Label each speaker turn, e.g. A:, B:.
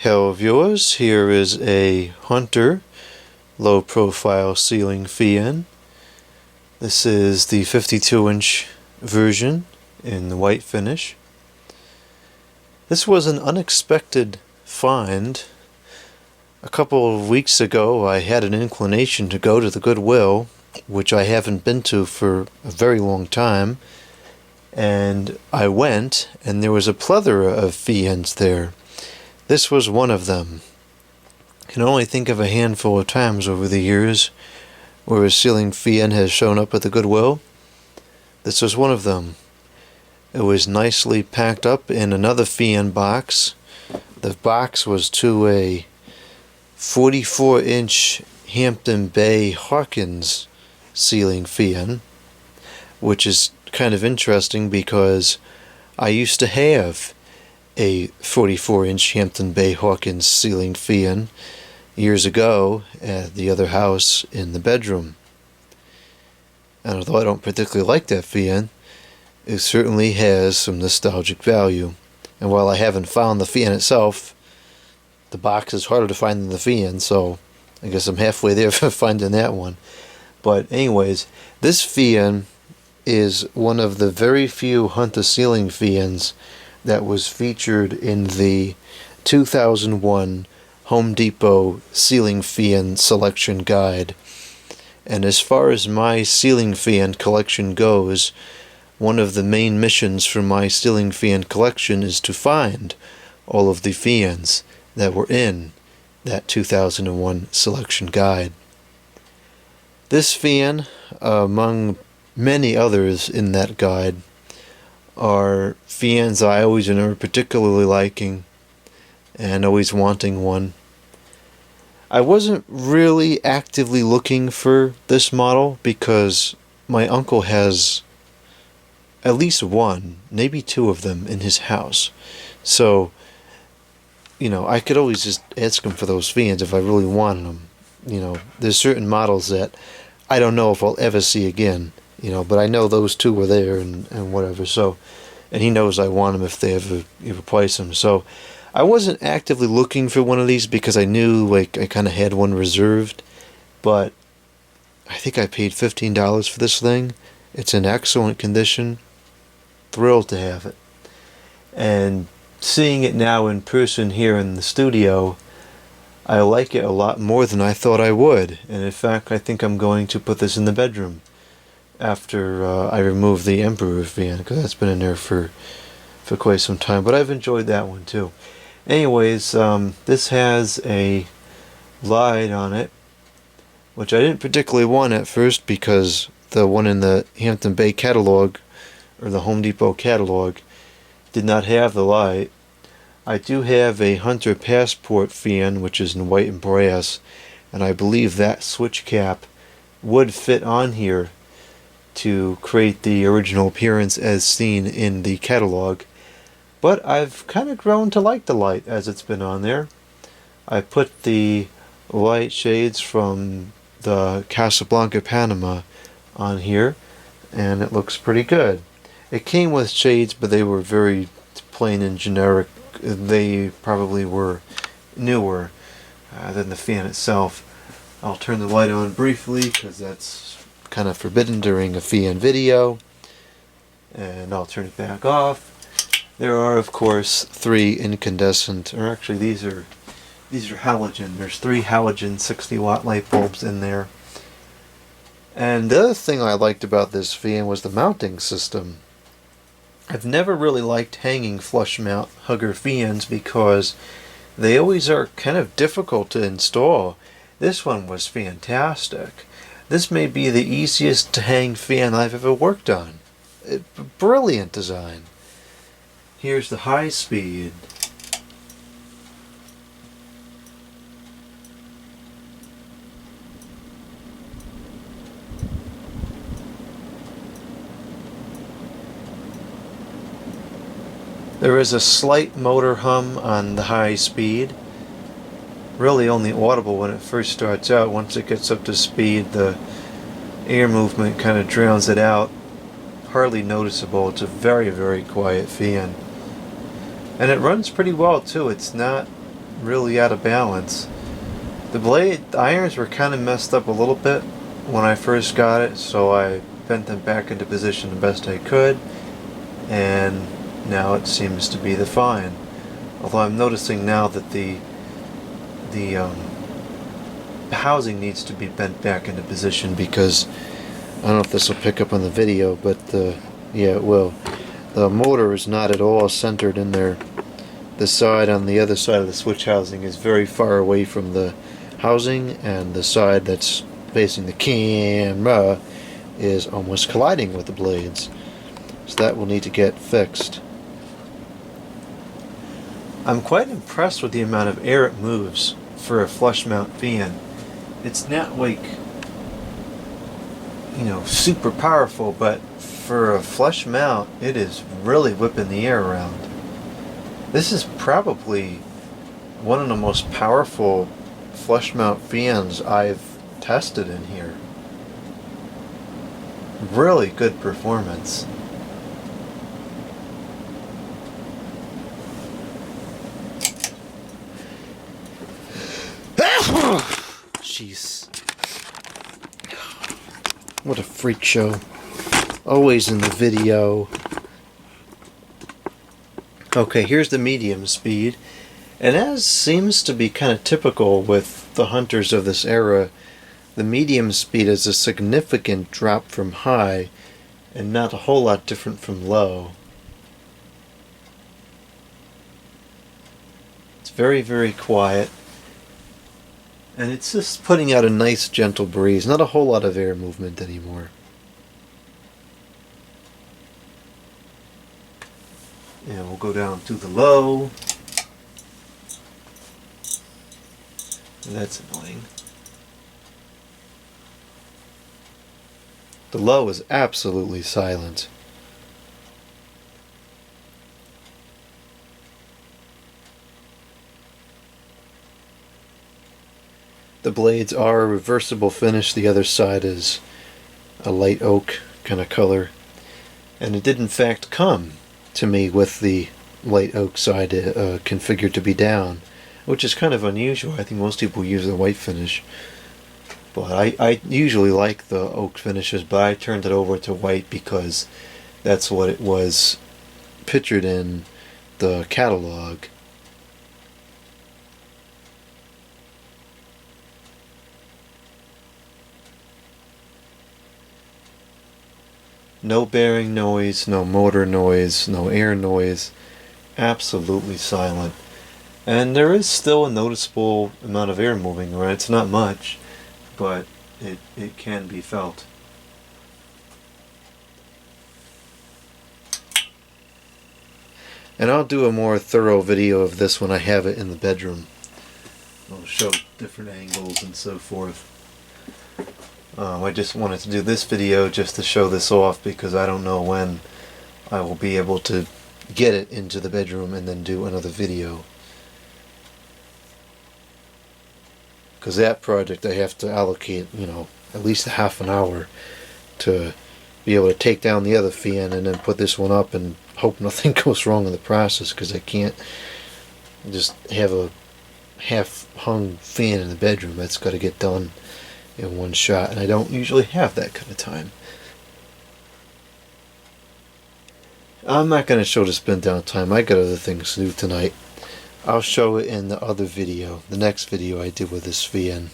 A: Hello viewers, here is a Hunter low profile ceiling fan. This is the 52-inch version in the white finish. This was an unexpected find. A couple of weeks ago I had an inclination to go to the Goodwill, which I haven't been to for a very long time, and I went and there was a plethora of fans there. This was one of them. I can only think of a handful of times over the years where a ceiling fan has shown up at the Goodwill. This was one of them. It was nicely packed up in another fan box. The box was to a 44-inch Hampton Bay Hawkins ceiling fan, which is kind of interesting because I used to have a 44-inch Hampton Bay Hawkins ceiling fan years ago at the other house in the bedroom. And although I don't particularly like that fan, it certainly has some nostalgic value. And while I haven't found the fan itself, the box is harder to find than the fan, so I guess I'm halfway there for finding that one. But anyways, this fan is one of the very few Hunter ceiling fans that was featured in the 2001 Home Depot ceiling fan selection guide. And as far as my ceiling fan collection goes, one of the main missions for my ceiling fan collection is to find all of the fans that were in that 2001 selection guide. This fan, among many others in that guide, are fans I always remember particularly liking and always wanting one. I wasn't really actively looking for this model because my uncle has at least one, maybe two of them in his house. So, I could always just ask him for those fans if I really wanted them. There's certain models that I don't know if I'll ever see again. But I know those two were there and whatever, so, and he knows I want them if they ever replace them. So I wasn't actively looking for one of these because I knew, I kind of had one reserved, but I think I paid $15 for this thing. It's in excellent condition. Thrilled to have it. And seeing it now in person here in the studio, I like it a lot more than I thought I would. And in fact, I think I'm going to put this in the bedroom after I remove the Emperor fan, because that's been in there for quite some time. But I've enjoyed that one too. Anyways, this has a light on it, which I didn't particularly want at first because the one in the Hampton Bay catalog, or the Home Depot catalog, did not have the light. I do have a Hunter Passport fan, which is in white and brass, and I believe that switch cap would fit on here to create the original appearance as seen in the catalog. But I've kind of grown to like the light as it's been on there. I put the light shades from the Casablanca Panama on here, and it looks pretty good. It came with shades, but they were very plain and generic. They probably were newer than the fan itself. I'll turn the light on briefly because that's kind of forbidden during a fan video, and I'll turn it back off. There are, of course, three incandescent, or actually these are halogen. There's three halogen 60-watt light bulbs in there. And the other thing I liked about this fan was the mounting system. I've never really liked hanging flush mount Hugger fans because they always are kind of difficult to install. This one was fantastic. This may be the easiest to hang fan I've ever worked on. Brilliant design. Here's the high speed. There is a slight motor hum on the high speed. Really only audible when it first starts out. Once it gets up to speed, the air movement kind of drowns it out. Hardly noticeable. It's a very, very quiet fan. And it runs pretty well too. It's not really out of balance. The irons were kind of messed up a little bit when I first got it, so I bent them back into position the best I could, and now it seems to be fine. Although I'm noticing now that the housing needs to be bent back into position, because I don't know if this will pick up on the video, but yeah, it will. The motor is not at all centered in there. The side on the other side of the switch housing is very far away from the housing, and the side that's facing the camera is almost colliding with the blades. So that will need to get fixed. I'm quite impressed with the amount of air it moves for a flush mount fan. It's not like, you know, super powerful, but for a flush mount, it is really whipping the air around. This is probably one of the most powerful flush mount fans I've tested in here. Really good performance. Jeez. What a freak show. Always in the video. Okay, here's the medium speed. And as seems to be kind of typical with the hunters of this era, the medium speed is a significant drop from high and not a whole lot different from low. It's very, very quiet. And it's just putting out a nice gentle breeze, not a whole lot of air movement anymore. And we'll go down to the low. That's annoying. The low is absolutely silent. The blades are a reversible finish. The other side is a light oak kind of color. And it did in fact come to me with the light oak side configured to be down, which is kind of unusual. I think most people use the white finish. But I usually like the oak finishes, but I turned it over to white because that's what it was pictured in the catalog. No bearing noise, no motor noise, no air noise. Absolutely silent. And there is still a noticeable amount of air moving around. It's not much, but it can be felt. And I'll do a more thorough video of this when I have it in the bedroom. I'll show different angles and so forth. I just wanted to do this video just to show this off, because I don't know when I will be able to get it into the bedroom and then do another video. Because that project I have to allocate, you know, at least a half an hour to be able to take down the other fan and then put this one up and hope nothing goes wrong in the process, because I can't just have a half-hung fan in the bedroom. That's got to get done in one shot, and I don't usually have that kind of time. I'm not going to show the spin down time. I got other things to do tonight. I'll show it in the other video, the next video I did with this fan.